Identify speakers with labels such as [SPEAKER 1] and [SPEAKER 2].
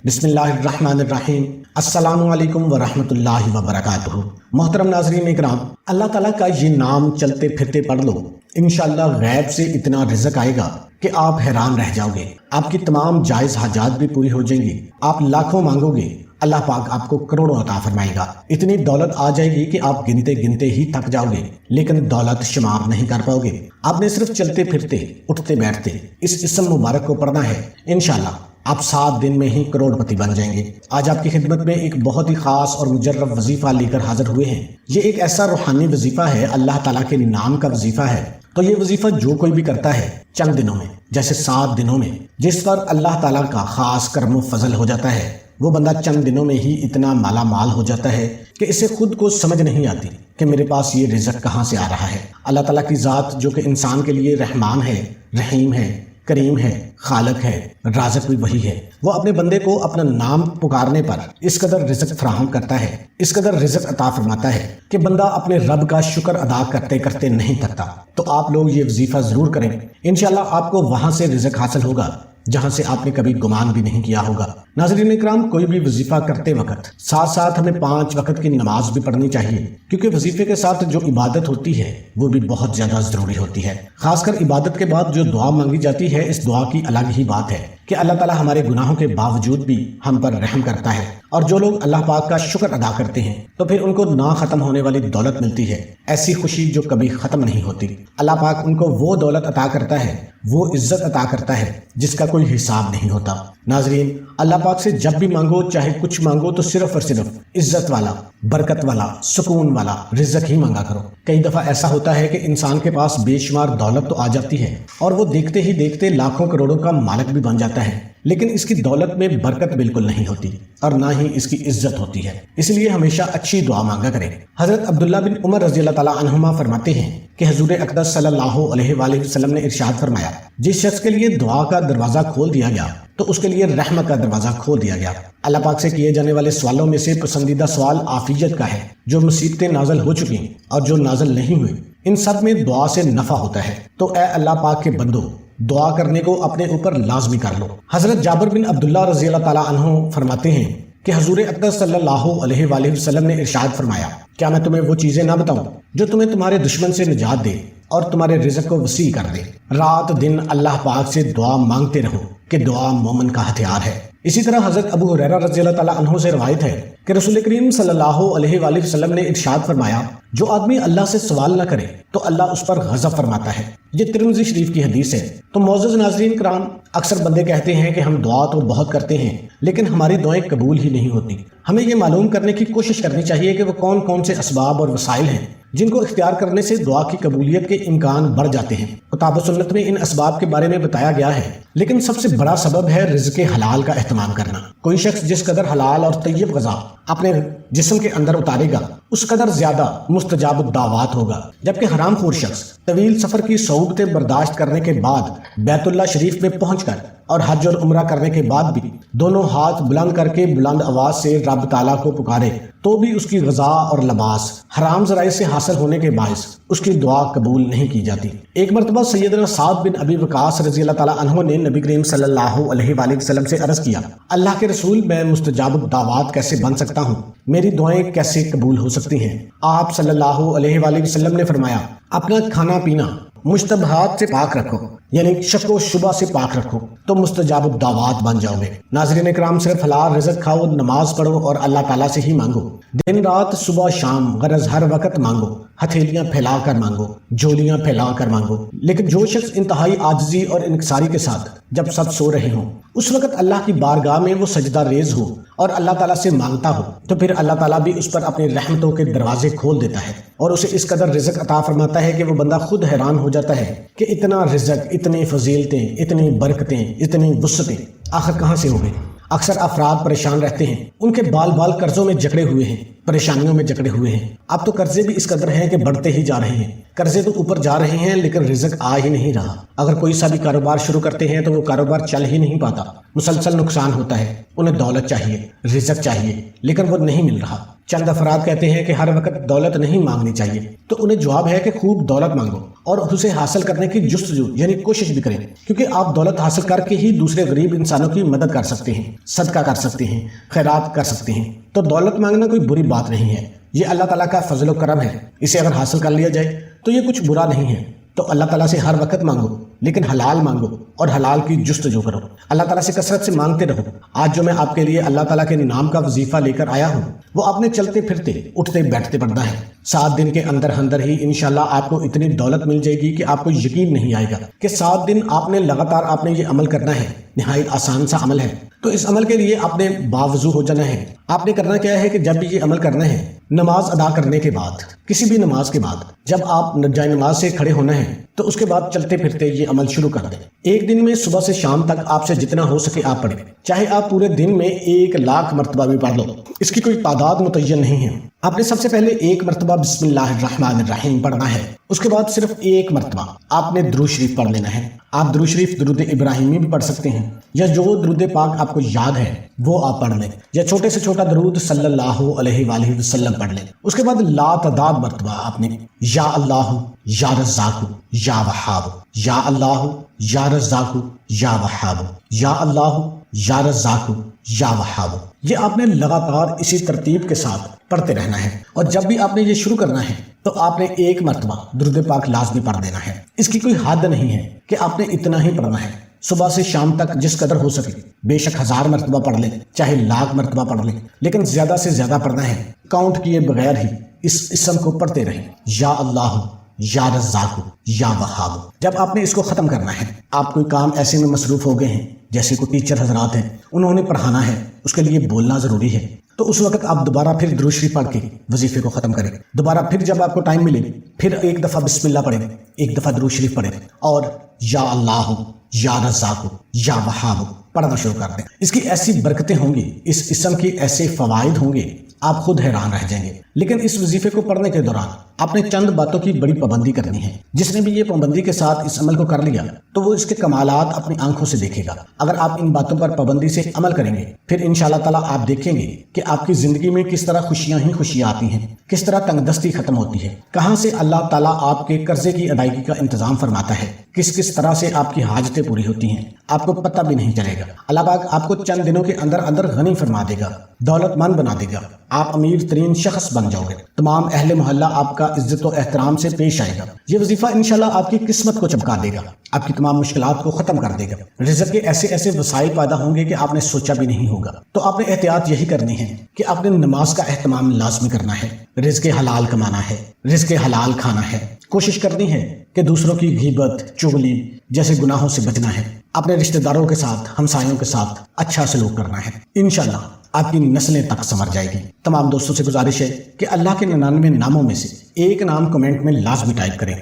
[SPEAKER 1] بسم اللہ الرحمن الرحیم۔ السلام علیکم ورحمۃ اللہ وبرکاتہ۔ محترم ناظرین اکرام، اللہ تعالیٰ کا یہ نام چلتے پھرتے پڑھ لو، انشاءاللہ غیب سے اتنا رزق آئے گا کہ آپ حیران رہ جاؤ گے۔ آپ کی تمام جائز حاجات بھی پوری ہو جائیں گی۔ آپ لاکھوں مانگو گے، اللہ پاک آپ کو کروڑوں عطا فرمائے گا۔ اتنی دولت آ جائے گی کہ آپ گنتے گنتے ہی تھک جاؤ گے، لیکن دولت شمار نہیں کر پاؤ گے۔ آپ نے صرف چلتے پھرتے اٹھتے بیٹھتے اس اسم مبارک کو پڑھنا ہے، انشاءاللہ آپ 7 دن میں ہی کروڑ پتی بن جائیں گے۔ آج آپ کی خدمت میں ایک بہت ہی خاص اور مجرب وظیفہ لے کر حاضر ہوئے ہیں۔ یہ ایک ایسا روحانی وظیفہ ہے، اللہ تعالیٰ کے نام کا وظیفہ ہے۔ تو یہ وظیفہ جو کوئی بھی کرتا ہے چند دنوں میں، جیسے 7 دنوں میں، جس پر اللہ تعالیٰ کا خاص کرم و فضل ہو جاتا ہے، وہ بندہ چند دنوں میں ہی اتنا مالا مال ہو جاتا ہے کہ اسے خود کو سمجھ نہیں آتی کہ میرے پاس یہ رزق کہاں سے آ رہا ہے۔ اللہ تعالیٰ کی ذات جو کہ انسان کے لیے رحمان ہے، رحیم ہے، کریم ہے، خالق ہے، رازق بھی وہی ہے، وہ اپنے بندے کو اپنا نام پکارنے پر اس قدر رزق فراہم کرتا ہے، اس قدر رزق عطا فرماتا ہے کہ بندہ اپنے رب کا شکر ادا کرتے کرتے نہیں تھکتا۔ تو آپ لوگ یہ وظیفہ ضرور کریں، انشاءاللہ آپ کو وہاں سے رزق حاصل ہوگا جہاں سے آپ نے کبھی گمان بھی نہیں کیا ہوگا۔ ناظرین اکرام، کوئی بھی وظیفہ کرتے وقت ساتھ ساتھ ہمیں 5 وقت کی نماز بھی پڑھنی چاہیے، کیونکہ وظیفے کے ساتھ جو عبادت ہوتی ہے وہ بھی بہت زیادہ ضروری ہوتی ہے۔ خاص کر عبادت کے بعد جو دعا مانگی جاتی ہے، اس دعا کی الگ ہی بات ہے کہ اللہ تعالیٰ ہمارے گناہوں کے باوجود بھی ہم پر رحم کرتا ہے، اور جو لوگ اللہ پاک کا شکر ادا کرتے ہیں تو پھر ان کو نہ ختم ہونے والی دولت ملتی ہے، ایسی خوشی جو کبھی ختم نہیں ہوتی۔ اللہ پاک ان کو وہ دولت عطا کرتا ہے، وہ عزت عطا کرتا ہے جس کا کوئی حساب نہیں ہوتا۔ ناظرین، اللہ پاک سے جب بھی مانگو، چاہے کچھ مانگو، تو صرف اور صرف عزت والا، برکت والا، سکون والا رزق ہی مانگا کرو۔ کئی دفعہ ایسا ہوتا ہے کہ انسان کے پاس بے شمار دولت تو آ جاتی ہے اور وہ دیکھتے ہی دیکھتے لاکھوں کروڑوں کا مالک بھی بن جاتا ہے، لیکن اس کی دولت میں برکت بالکل نہیں ہوتی اور نہ ہی اس کی عزت ہوتی ہے۔ اس لیے ہمیشہ اچھی دعا مانگا کریں۔ حضرت عبداللہ بن عمر رضی اللہ تعالیٰ عنہما فرماتے ہیں کہ حضور اقدس صلی اللہ علیہ وآلہ وسلم نے ارشاد فرمایا، جس شخص کے لیے دعا کا دروازہ کھول دیا گیا تو اس کے لیے رحمت کا دروازہ کھول دیا گیا۔ اللہ پاک سے کیے جانے والے سوالوں میں سے پسندیدہ سوال عافیت کا ہے۔ جو مصیبتیں نازل ہو چکی اور جو نازل نہیں ہوئی، ان سب میں دعا سے نفع ہوتا ہے۔ تو اے اللہ پاک کے بندو، دعا کرنے کو اپنے اوپر لازمی کر لو۔ حضرت جابر بن عبداللہ رضی اللہ تعالیٰ عنہ فرماتے ہیں کہ حضور اقدس صلی اللہ علیہ وآلہ وسلم نے ارشاد فرمایا، کیا میں تمہیں وہ چیزیں نہ بتاؤں جو تمہیں تمہارے دشمن سے نجات دے اور تمہارے رزق کو وسیع کر دے؟ رات دن اللہ پاک سے دعا مانگتے رہو کہ دعا مومن کا ہتھیار ہے۔ اسی طرح حضرت ابو ہریرہ رضی اللہ تعالیٰ عنہ سے روایت ہے کہ رسول کریم صلی اللہ علیہ وآلہ وسلم نے ارشاد فرمایا، جو آدمی اللہ سے سوال نہ کرے تو اللہ اس پر غضب فرماتا ہے۔ یہ ترمذی شریف کی حدیث ہے۔ تو معزز ناظرین کرام، اکثر بندے کہتے ہیں کہ ہم دعا تو بہت کرتے ہیں لیکن ہماری دعائیں قبول ہی نہیں ہوتی۔ ہمیں یہ معلوم کرنے کی کوشش کرنی چاہیے کہ وہ کون کون سے اسباب اور وسائل ہیں جن کو اختیار کرنے سے دعا کی قبولیت کے امکان بڑھ جاتے ہیں۔ کتاب و سنت میں ان اسباب کے بارے میں بتایا گیا ہے، لیکن سب سے بڑا سبب ہے رزق حلال کا اہتمام کرنا۔ کوئی شخص جس قدر حلال اور طیب غذا اپنے جسم کے اندر اتارے گا، اس قدر زیادہ مستجاب الدعوات ہوگا، جبکہ حرام خور شخص طویل سفر کی صعوبتیں برداشت کرنے کے بعد بیت اللہ شریف میں پہنچ کر اور حج اور عمرہ کرنے کے بعد بھی دونوں ہاتھ بلند کر کے بلند آواز سے رب تعالیٰ کو پکارے تو بھی اس کی غذا اور لباس حرام ذرائع سے حاصل ہونے کے باعث اس کی دعا قبول نہیں کی جاتی۔ ایک مرتبہ سیدنا سعد بن ابی وقاص رضی اللہ تعالیٰ عنہ نے نبی کریم صلی اللہ علیہ وآلہ وسلم سے عرض کیا، اللہ کے رسول، میں مستجاب الدعوات کیسے بن سکتا ہوں؟ میری دعائیں کیسے قبول ہو سکتی ہیں؟ آپ صلی اللہ علیہ وآلہ وسلم نے فرمایا، اپنا کھانا پینا مشتبہات سے پاک رکھو، یعنی شک و شبہ سے پاک رکھو تو مستجاب الدعوات بن جاؤ گے۔ ناظرین اکرام، صرف حلال رزق کھاؤ، نماز پڑھو اور اللہ تعالیٰ سے ہی مانگو، دن رات صبح شام، غرض ہر وقت مانگو، ہتھیلیاں پھیلا کر مانگو، جھولیاں پھیلا کر مانگو۔ لیکن جو شخص انتہائی عاجزی اور انکساری کے ساتھ جب سب سو رہے ہوں، اس وقت اللہ کی بارگاہ میں وہ سجدہ ریز ہو اور اللہ تعالیٰ سے مانگتا ہو، تو پھر اللہ تعالیٰ بھی اس پر اپنی رحمتوں کے دروازے کھول دیتا ہے اور اسے اس قدر رزق عطا فرماتا ہے کہ وہ بندہ خود حیران ہو جاتا ہے کہ اتنا رزق، اتنی فضیلتیں، اتنی برکتیں، اتنی وسعتیں آخر کہاں سے ہو گئی؟ اکثر افراد پریشان رہتے ہیں، ان کے بال بال قرضوں میں جکڑے ہوئے ہیں، پریشانیوں میں جکڑے ہوئے ہیں۔ اب تو قرضے بھی اس قدر ہیں کہ بڑھتے ہی جا رہے ہیں، قرضے تو اوپر جا رہے ہیں لیکن رزق آ ہی نہیں رہا۔ اگر کوئی سا بھی کاروبار شروع کرتے ہیں تو وہ کاروبار چل ہی نہیں پاتا، مسلسل نقصان ہوتا ہے۔ انہیں دولت چاہیے، رزق چاہیے، لیکن وہ نہیں مل رہا۔ چند افراد کہتے ہیں کہ ہر وقت دولت نہیں مانگنی چاہیے، تو انہیں جواب ہے کہ خوب دولت مانگو اور اسے حاصل کرنے کی جستجو یعنی کوشش بھی کریں، کیونکہ آپ دولت حاصل کر کے ہی دوسرے غریب انسانوں کی مدد کر سکتے ہیں، صدقہ کر سکتے ہیں، خیرات کر سکتے ہیں۔ تو دولت مانگنا کوئی بری بات نہیں ہے، یہ اللہ تعالیٰ کا فضل و کرم ہے، اسے اگر حاصل کر لیا جائے تو یہ کچھ برا نہیں ہے۔ تو اللہ تعالیٰ سے ہر وقت مانگو، لیکن حلال مانگو اور حلال کی جستجو کرو، اللہ تعالیٰ سے کثرت سے مانگتے رہو۔ آج جو میں آپ کے لیے اللہ تعالیٰ کے نام کا وظیفہ لے کر آیا ہوں، وہ آپ نے چلتے پھرتے اٹھتے بیٹھتے پڑھنا ہے۔ 7 دن کے اندر ہی انشاءاللہ آپ کو اتنی دولت مل جائے گی کہ آپ کو یقین نہیں آئے گا کہ 7 دن آپ نے لگاتار آپ نے یہ عمل کرنا ہے۔ نہایت آسان سا عمل ہے، تو اس عمل کے لیے آپ نے باوضو ہو جانا ہے۔ آپ نے کرنا کیا ہے کہ جب بھی یہ عمل کرنا ہے، نماز ادا کرنے کے بعد، کسی بھی نماز کے بعد جب آپ جائے نماز سے کھڑے ہونا ہے تو اس کے بعد چلتے پھرتے یہ عمل شروع کر دیں۔ ایک دن میں صبح سے شام تک آپ سے جتنا ہو سکے آپ پڑھیں، چاہے آپ پورے دن میں 1,00,000 مرتبہ بھی پڑھ لو، اس کی کوئی تعداد متعین نہیں ہے۔ آپ نے سب سے پہلے 1 مرتبہ بسم اللہ الرحمن الرحیم پڑھنا ہے، اس کے بعد صرف 1 مرتبہ آپ نے درود شریف پڑھ لینا ہے۔ آپ درود شریف درود ابراہیمی بھی پڑھ سکتے ہیں، یا جو درود پاک آپ کو یاد ہے وہ آپ پڑھ لیں، یا چھوٹے سے چھوٹا درود صلی اللہ علیہ وآلہ وسلم پڑھ لیں۔ اس کے بعد لا تعداد مرتبہ آپ نے یا اللہ یا رزاق یا وہاب، یا اللہ یا رزاق یا وہاب، یا اللہ یا رزاق یا وہاب، یہ آپ نے لگاتار اسی ترتیب کے ساتھ پڑھتے رہنا ہے۔ اور جب بھی آپ نے یہ شروع کرنا ہے تو آپ نے 1 مرتبہ درود پاک لازمی پڑھ دینا ہے۔ اس کی کوئی حد نہیں ہے کہ آپ نے اتنا ہی پڑھنا ہے، صبح سے شام تک جس قدر ہو سکے، بے شک 1000 مرتبہ پڑھ لیں، چاہے 1,00,000 مرتبہ پڑھ لیں، لیکن زیادہ سے زیادہ پڑھنا ہے، کاؤنٹ کیے بغیر ہی اس اسم کو پڑھتے رہیں، یا اللہ یا رزاق یا وہاب۔ جب آپ نے اس کو ختم کرنا ہے، آپ کوئی کام ایسے میں مصروف ہو گئے ہیں، جیسے کوئی ٹیچر حضرات ہیں، انہوں نے پڑھانا ہے، اس کے لیے بولنا ضروری ہے، تو اس وقت آپ دوبارہ پھر درود شریف پڑھ کے وظیفے کو ختم کریں۔ دوبارہ پھر جب آپ کو ٹائم ملے پھر 1 دفعہ بسم اللہ پڑھیں، 1 دفعہ درود شریف پڑھیں، اور یا اللہ یا رزاق یا وہاب پڑھنا شروع کر دیں۔ اس کی ایسی برکتیں ہوں گی، اس اسم کی ایسے فوائد ہوں گے، آپ خود حیران رہ جائیں گے۔ لیکن اس وظیفے کو پڑھنے کے دوران آپ نے چند باتوں کی بڑی پابندی کرنی ہے۔ جس نے بھی یہ پابندی کے ساتھ اس عمل کو کر لیا تو وہ اس کے کمالات اپنی آنکھوں سے دیکھے گا۔ اگر آپ ان باتوں پر پابندی سے عمل کریں گے، پھر انشاءاللہ تعالیٰ آپ دیکھیں گے کہ آپ کی زندگی میں کس طرح خوشیاں ہی خوشیاں آتی ہیں، کس طرح تنگ دستی ختم ہوتی ہے، کہاں سے اللہ تعالیٰ آپ کے قرضے کی ادائیگی کا انتظام فرماتا ہے، کس طرح سے آپ کی حاجتیں پوری ہوتی ہیں، آپ کو پتہ بھی نہیں چلے گا۔ اللہ پاک آپ کو چند دنوں کے اندر غنی فرما دے گا، دولت مند بنا دے گا، آپ امیر ترین شخص بن جاؤ گے، تمام اہل محلہ آپ کا عزت و احترام سے پیش آئے گا۔ یہ وظیفہ انشاءاللہ آپ کی قسمت کو چمکا دے گا، آپ کی تمام مشکلات کو ختم کر دے گا، رزق کے ایسے وسائل پیدا ہوں گے کہ آپ نے سوچا بھی نہیں ہوگا۔ تو آپ نے احتیاط یہی کرنی ہے کہ آپ نے نماز کا اہتمام لازمی کرنا ہے، رزق حلال کمانا ہے، رزق حلال کھانا ہے، کوشش کرنی ہے کہ دوسروں کی غیبت چغلی جیسے گناہوں سے بچنا ہے، اپنے رشتہ داروں کے ساتھ ہمسایوں کے ساتھ اچھا سلوک کرنا ہے، انشاءاللہ آپ کی نسلیں تک سنور جائے گی۔ تمام دوستوں سے گزارش ہے کہ اللہ کے 99 ناموں میں سے ایک نام کمنٹ میں لازمی ٹائپ کریں۔